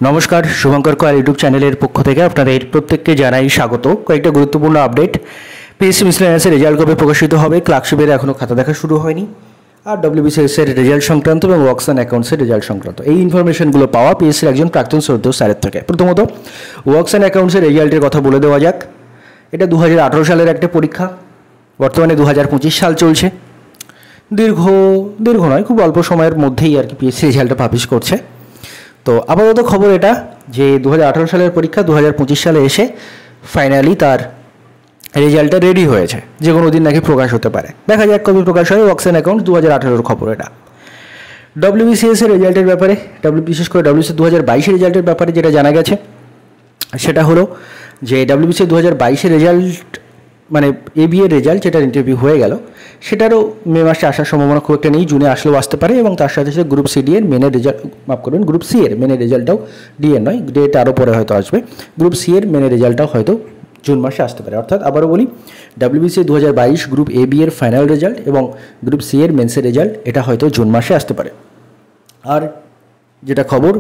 নমস্কার, শুভঙ্কর কয়াল ইউটিউব চ্যানেলের পক্ষ থেকে আপনাদের প্রত্যেককে জানাই স্বাগত। কয়েকটা গুরুত্বপূর্ণ আপডেট। পিএসসি মিসলেনিয়াসের রেজাল্ট কবে প্রকাশিত হবে, ক্লার্কশিপের এখনও খাতা দেখা শুরু হয়নি, আর ডব্লিউবিসিএস এর রেজাল্ট সংক্রান্ত এবং ওয়ার্কস অ্যান্ড অ্যাকাউন্টসের রেজাল্ট সংক্রান্ত এই ইনফরমেশনগুলো পাওয়া পিএসসির একজন প্রাক্তন শ্রদ্ধেয় স্যারের থেকে। প্রথমত ওয়ার্কস অ্যান্ড অ্যাকাউন্টসের রেজাল্টের কথা বলে দেওয়া যাক। এটা 2018 সালের একটা পরীক্ষা, বর্তমানে 2025 সাল চলছে। দীর্ঘ নয়, খুব অল্প সময়ের মধ্যেই আর কি পিএসসি রেজাল্টটা পাবলিশ করছে। তো আপাতত খবর এটা যে 2018 সালের পরীক্ষা 2025 সালে এসে ফাইনালি তার রেজাল্টটা রেডি হয়েছে, যে কোনো দিন নাকি প্রকাশ হতে পারে। দেখা যাক কবে প্রকাশ হয়। ওয়ার্কস অ্যান্ড অ্যাকাউন্টস 2018 খবর এটা। ডব্লিউবিসিএস এর রেজাল্টের ব্যাপারে, বিশেষ করে ডব্লিউবিসিএস 2022 রেজাল্টের ব্যাপারে যেটা জানা গেছে সেটা হলো যে ডব্লিউবিসিএস 2022 রেজাল্ট মানে এবি এর রেজাল্ট, যেটার ইন্টারভিউ হয়ে গেল, সেটারও মে মাসে আসার সম্ভাবনা খুব একটা নেই, জুনে আসলেও আসতে পারে। এবং তার সাথে সাথে গ্রুপ সি ডি এর মেনের রেজাল্ট, মাফ করবেন, গ্রুপ সি এর মেনের রেজাল্টটাও, ডি এর নয়, ডেট আরও পরে হয়তো আসবে, গ্রুপ সি এর মেনের রেজাল্টটাও হয়তো জুন মাসে আসতে পারে। অর্থাৎ আবারও বলি, ডব্লিউবিসিএস 2022 গ্রুপ এ বি এর ফাইনাল রেজাল্ট এবং গ্রুপ সি এর মেন্সের রেজাল্ট এটা হয়তো জুন মাসে আসতে পারে। আর যেটা খবর,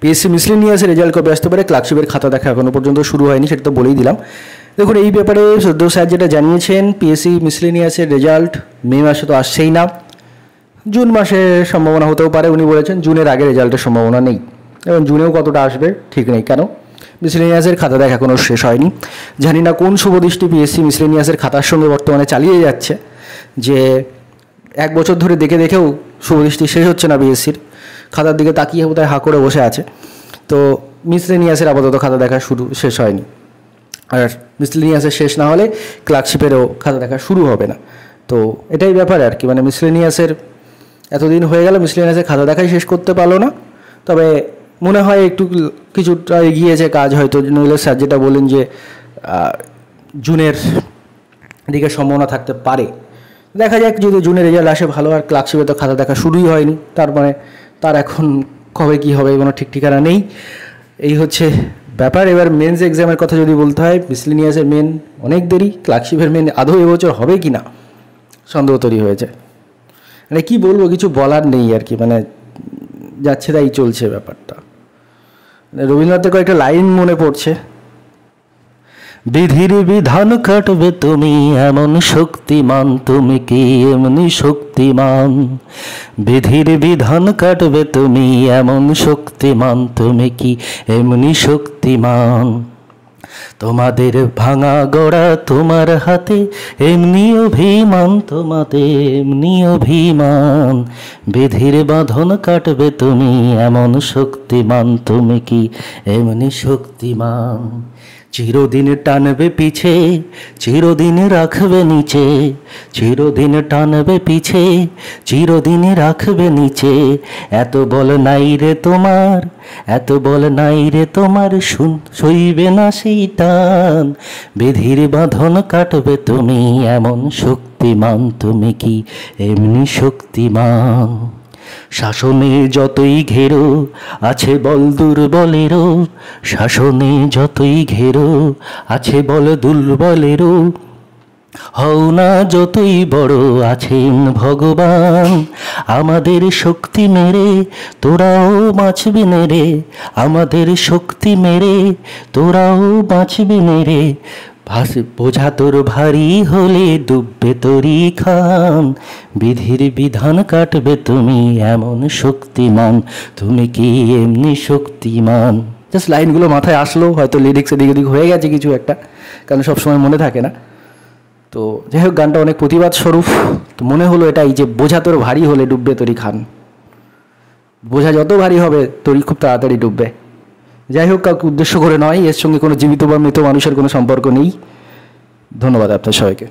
পিএসসি মিসলেনিয়াসের রেজাল্ট কবে আসতে পারে, ক্লার্কশিপের খাতা দেখা এখনও পর্যন্ত শুরু হয়নি, সেটা তো বলেই দিলাম। দেখুন, এই ব্যাপারে শ্রদ্ধেয় স্যার যেটা জানিয়েছেন, পিএসসি মিসলেনিয়াসের রেজাল্ট মে মাসে তো আসছেই না, জুন মাসে সম্ভাবনা হতেও পারে। উনি বলেছেন জুনের আগে রেজাল্টের সম্ভাবনা নেই, এবং জুনেও কতটা আসবে ঠিক নেই। কেন? মিসলেনিয়াসের খাতা দেখা এখনও শেষ হয়নি। জানি না কোন শুভদৃষ্টি পিএসসি মিসলেনিয়াসের খাতার সঙ্গে বর্তমানে চালিয়ে যাচ্ছে, যে এক বছর ধরে দেখে দেখেও শুভদৃষ্টি শেষ হচ্ছে না, পিএসসির খাতার দিকে তাকিয়ে বোধহয় হা করে বসে আছে। তো মিসলেনিয়াসের আপাতত খাতা দেখা শেষ হয়নি, আর মিসলেনিয়াসের শেষ না হলে ক্লার্কশিপেরও খাতা দেখা শুরু হবে না। তো এটাই ব্যাপার আর কি, মানে মিসলেনিয়াসের এতদিন হয়ে গেল, মিসলেনিয়াসের খাতা দেখাই শেষ করতে পারলো না। তবে মনে হয় একটু কিছুটা এগিয়েছে কাজ হয়তো, নইলে স্যার যেটা বলেন যে জুনের দিকে সম্ভাবনা থাকতে পারে। দেখা যাক, যদি জুনের রেজাল্ট আসে ভালো। আর ক্লার্কশিপে তো খাতা দেখা শুরুই হয়নি, তার মানে তার এখন কবে কী হবে কোনো ঠিক ঠিকানা নেই। এই হচ্ছে ব্যাপার। এবার মেন্স এক্সামের কথা যদি বলতে হয়, মিসলেনিয়াসের মেন অনেক দেরি, ক্লার্কশিপের মেন আদৌ এবছর হবে কি না সন্দেহ তৈরি হয়েছে। মানে কী বলবো, কিছু বলার নেই আর কি, মানে যাচ্ছে তাই চলছে ব্যাপারটা। রবীন্দ্রনাথের কয়েকটা লাইন মনে পড়ছে, বিধির বিধান কাটবে তুমি এমন শক্তিমান, তুমি কি এমনি শক্তিমান। বিধির বিধান কাটবে তুমি এমন শক্তিমান, তুমি কি এমনি শক্তিমান। তোমাদের ভাঙা গড়া তোমার হাতে এমনি অভিমান, তোমাদের এমনি অভিমান। বিধির বাঁধন কাটবে তুমি এমন শক্তিমান, তুমি কি এমনি শক্তিমান। চিরদিন টানবে পিছে, চিরদিন রাখবে নিচে, চিরদিন টানবে পিছে, চিরদিন রাখবে নিচে। এত বল নাই রে তোমার, এত বল নাই রে তোমার, সইবে না সেই টান। বিধির বাঁধন কাটবে তুমি এমন শক্তিমান, তুমি কি এমনি শক্তিমান। শাসনে যতই ঘেরো আছে বল দুর্বলেরও, শাসনে যতই ঘেরো আছে বল দুর্বলেরও। হও না যতই বড় আছেন ভগবান, আমাদের শক্তি মেরে তোরাও বাঁচবি নে রে, আমাদের শক্তি মেরে তোরাও বাঁচবি নে রে। বোঝা তোর ভারী হলে ডুববে তোরই খান, বিধির বিধান কাটবে তুমি এমন শক্তিমান, তুমি কি এমনি শক্তিমান। জাস্ট লাইনগুলো মাথায় আসলো, হয়তো লিরিক্স এদিক ওদিক হয়ে গেছে কিছু একটা, কারণ সবসময় মনে থাকে না। তো যাই হোক, গানটা অনেক প্রতিবাদ স্বরূপ। তো মনে হলো এটাই যে বোঝা তোর ভারী হলে ডুববে তোরই খান, বোঝা যত ভারী হবে তোরই খুব তাড়াতাড়ি ডুববে। যাই হোক, কাউকে উদ্দেশ্য করে নয়, এর সঙ্গে কোনো জীবিত বা মৃত মানুষের কোনো সম্পর্ক নেই। ধন্যবাদ আপনার সবাইকে।